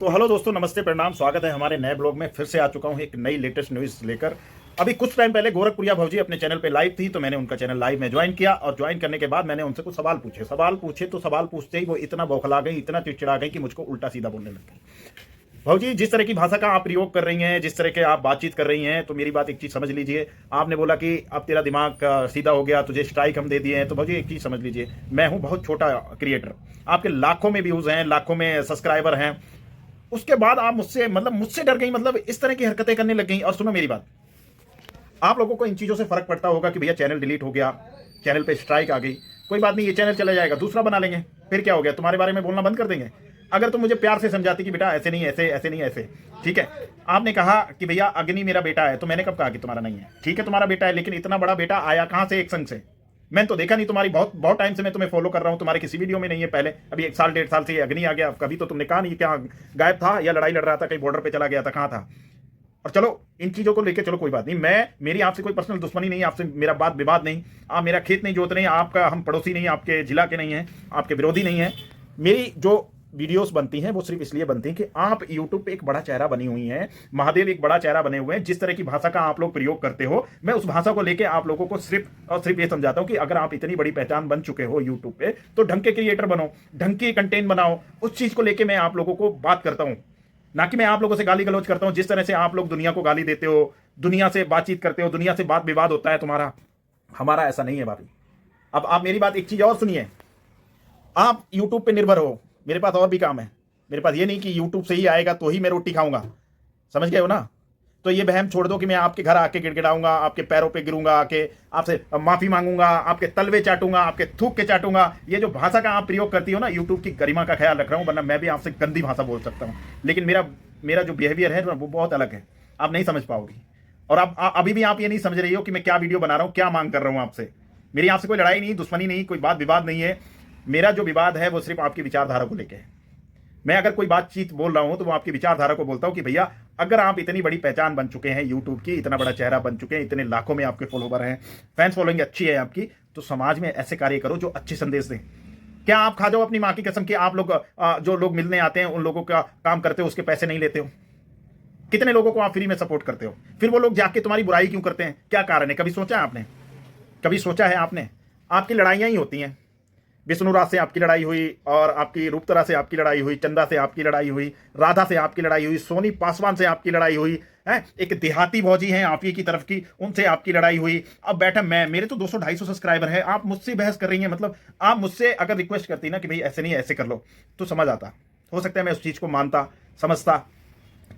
तो हेलो दोस्तों, नमस्ते, प्रणाम, स्वागत है हमारे नए ब्लॉग में। फिर से आ चुका हूं एक नई लेटेस्ट न्यूज़ लेकर। अभी कुछ टाइम पहले गोरखपुरिया भौजी अपने चैनल पे लाइव थी, तो मैंने उनका चैनल लाइव में ज्वाइन किया और ज्वाइन करने के बाद मैंने उनसे कुछ सवाल पूछे तो सवाल पूछते ही वो इतना बौखला गई, इतना चिड़चिड़ा गई कि मुझको उल्टा सीधा बोलने लग गई। भौजी, जिस तरह की भाषा का आप प्रयोग कर रही हैं, जिस तरह के आप बातचीत कर रही हैं, तो मेरी बात एक चीज़ समझ लीजिए। आपने बोला कि अब तेरा दिमाग सीधा हो गया, तुझे स्ट्राइक हम दे दिए हैं। तो भौजी एक चीज़ समझ लीजिए, मैं हूँ बहुत छोटा क्रिएटर, आपके लाखों में व्यूज़ हैं, लाखों में सब्सक्राइबर हैं। उसके बाद आप मुझसे डर गई, इस तरह की हरकतें करने लग गई। और सुनो मेरी बात, आप लोगों को इन चीज़ों से फर्क पड़ता होगा कि भैया चैनल डिलीट हो गया, चैनल पे स्ट्राइक आ गई, कोई बात नहीं, ये चैनल चला जाएगा, दूसरा बना लेंगे, फिर क्या हो गया, तुम्हारे बारे में बोलना बंद कर देंगे। अगर तुम मुझे प्यार से समझाती कि बेटा ऐसे नहीं, ऐसे ऐसे नहीं, ऐसे ठीक है। आपने कहा कि भैया अग्नि मेरा बेटा है, तो मैंने कब कहा कि तुम्हारा नहीं है? ठीक है, तुम्हारा बेटा है, लेकिन इतना बड़ा बेटा आया कहाँ से एक संग से? मैंने तो देखा नहीं, तुम्हारी बहुत बहुत टाइम से मैं तुम्हें फॉलो कर रहा हूँ, तुम्हारे किसी वीडियो में नहीं है पहले। अभी 1 साल 1.5 साल से ये अग्नि आ गया, कभी तो तुमने कहा नहीं, क्या गायब था या लड़ाई लड़ रहा था, कहीं बॉर्डर पे चला गया था, कहाँ था? और चलो इन चीज़ों को लेके चलो कोई बात नहीं, मेरी आपसे कोई पर्सनल दुश्मनी नहीं, आपसे मेरा बात विवाद नहीं, आप मेरा खेत नहीं जोत रहे हैं, आपका हम पड़ोसी नहीं, आपके जिला के नहीं हैं, आपके विरोधी नहीं हैं। मेरी जो वीडियोस बनती हैं वो सिर्फ इसलिए बनती हैं कि आप यूट्यूब पे एक बड़ा चेहरा बनी हुई हैं, महादेव एक बड़ा चेहरा बने हुए हैं। जिस तरह की भाषा का आप लोग प्रयोग करते हो, मैं उस भाषा को लेके आप लोगों को सिर्फ और सिर्फ ये समझाता हूं कि अगर आप इतनी बड़ी पहचान बन चुके हो यूट्यूब पे, तो ढंग के क्रिएटर बनो, ढंग के कंटेंट बनाओ। उस चीज को लेके मैं आप लोगों को बात करता हूं, ना कि मैं आप लोगों से गाली गलौज करता हूं। जिस तरह से आप लोग दुनिया को गाली देते हो, दुनिया से बातचीत करते हो, दुनिया से बात विवाद होता है तुम्हारा, हमारा ऐसा नहीं है भाभी। अब आप मेरी बात एक चीज और सुनिए, आप यूट्यूब पे निर्भर हो, मेरे पास और भी काम है। मेरे पास ये नहीं कि यूट्यूब से ही आएगा तो ही मैं रोटी खाऊंगा, समझ गए हो ना? तो ये बहम छोड़ दो कि मैं आपके घर आके गिड़गिड़ाऊंगा, आपके पैरों पे गिरूंगा, आके आपसे माफी मांगूंगा, आपके तलवे चाटूंगा, आपके थूक के चाटूंगा। ये जो भाषा का आप प्रयोग करती हो ना, यूट्यूब की गरिमा का ख्याल रख रहा हूं, वरना मैं भी आपसे गंदी भाषा बोल सकता हूं। लेकिन मेरा मेरा जो बिहेवियर है वो बहुत अलग है, आप नहीं समझ पाओगी। और आप अभी भी आप ये नहीं समझ रही हो कि मैं क्या वीडियो बना रहा हूं, क्या मांग कर रहा हूं आपसे। मेरी आपसे कोई लड़ाई नहीं, दुश्मनी नहीं, कोई बात विवाद नहीं है। मेरा जो विवाद है वो सिर्फ आपकी विचारधारा को लेकर है। मैं अगर कोई बातचीत बोल रहा हूं तो वो आपकी विचारधारा को बोलता हूं कि भैया अगर आप इतनी बड़ी पहचान बन चुके हैं यूट्यूब की, इतना बड़ा चेहरा बन चुके हैं, इतने लाखों में आपके फॉलोवर हैं, फैंस फॉलोइंग अच्छी है आपकी, तो समाज में ऐसे कार्य करो जो अच्छे संदेश दें। क्या आप खा जाओ अपनी माँ की कसम कि आप लोग जो लोग मिलने आते हैं उन लोगों का काम करते हो, उसके पैसे नहीं लेते हो? कितने लोगों को आप फ्री में सपोर्ट करते हो, फिर वो लोग जाके तुम्हारी बुराई क्यों करते हैं? क्या कारण है? कभी सोचा है आपने? कभी सोचा है आपने? आपकी लड़ाइयां ही होती हैं। विष्णुराज से आपकी लड़ाई हुई, और आपकी रूपतरा से आपकी लड़ाई हुई, चंदा से आपकी लड़ाई हुई, राधा से आपकी लड़ाई हुई, सोनी पासवान से आपकी लड़ाई हुई है, एक देहाती भौजी हैं आप ही की तरफ की, उनसे आपकी लड़ाई हुई। अब बैठा मैं, मेरे तो 200-250 सब्सक्राइबर है, आप मुझसे बहस कर रही हैं। मतलब आप मुझसे अगर रिक्वेस्ट करती ना कि भाई ऐसे नहीं ऐसे कर लो, तो समझ आता, हो सकता है मैं उस चीज़ को मानता, समझता,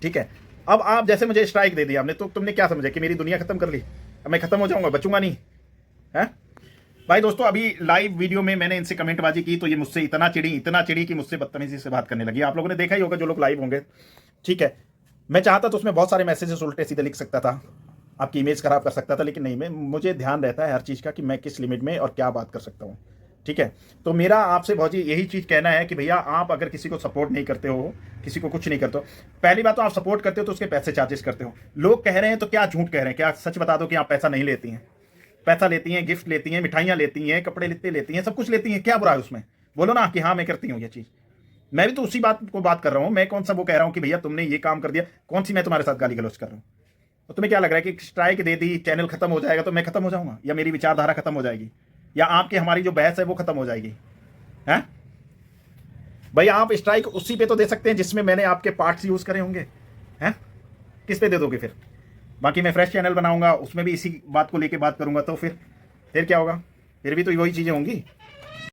ठीक है। अब आप जैसे मुझे स्ट्राइक दे दिया आपने, तो तुमने क्या समझा कि मेरी दुनिया खत्म कर ली, अब मैं खत्म हो जाऊंगा, बचूंगा नहीं है? भाई दोस्तों, अभी लाइव वीडियो में मैंने इनसे कमेंटबाजी की तो ये मुझसे इतना चिड़ी कि मुझसे बदतमीजी से बात करने लगी। आप लोगों ने देखा ही होगा जो लोग लाइव होंगे, ठीक है। मैं चाहता तो उसमें बहुत सारे मैसेजेस उल्टे सीधे लिख सकता था, आपकी इमेज खराब कर सकता था, लेकिन नहीं, मुझे ध्यान रहता है हर चीज़ का कि मैं किस लिमिट में और क्या बात कर सकता हूँ, ठीक है। तो मेरा आपसे भौजी यही चीज़ कहना है कि भैया आप अगर किसी को सपोर्ट नहीं करते हो, किसी को कुछ नहीं करते हो, पहली बात तो आप सपोर्ट करते हो तो उसके पैसे चार्जेस करते हो। लोग कह रहे हैं तो क्या झूठ कह रहे हैं? क्या सच बता दो कि आप पैसा नहीं लेती हैं? पैसा लेती हैं, गिफ्ट लेती हैं, मिठाइयाँ लेती हैं, कपड़े लित्ते लेती हैं, सब कुछ लेती हैं, क्या बुरा है उसमें? बोलो ना कि हाँ मैं करती हूँ ये चीज़। मैं भी तो उसी बात को बात कर रहा हूँ। मैं कौन सा वो कह रहा हूँ कि भैया तुमने ये काम कर दिया, कौन सी मैं तुम्हारे साथ गाली गलौज कर रहा हूँ? तो तुम्हें क्या लग रहा है कि स्ट्राइक दे दी, चैनल खत्म हो जाएगा तो मैं खत्म हो जाऊंगा, या मेरी विचारधारा खत्म हो जाएगी, या आपकी हमारी जो बहस है वो खत्म हो जाएगी? हैं भाई, आप स्ट्राइक उसी पे तो दे सकते हैं जिसमें मैंने आपके पार्ट्स यूज करे होंगे, हैं? किस पे दे दोगे फिर? बाकी मैं फ्रेश चैनल बनाऊंगा, उसमें भी इसी बात को लेके बात करूंगा, तो फिर क्या होगा? फिर भी तो वही चीज़ें होंगी।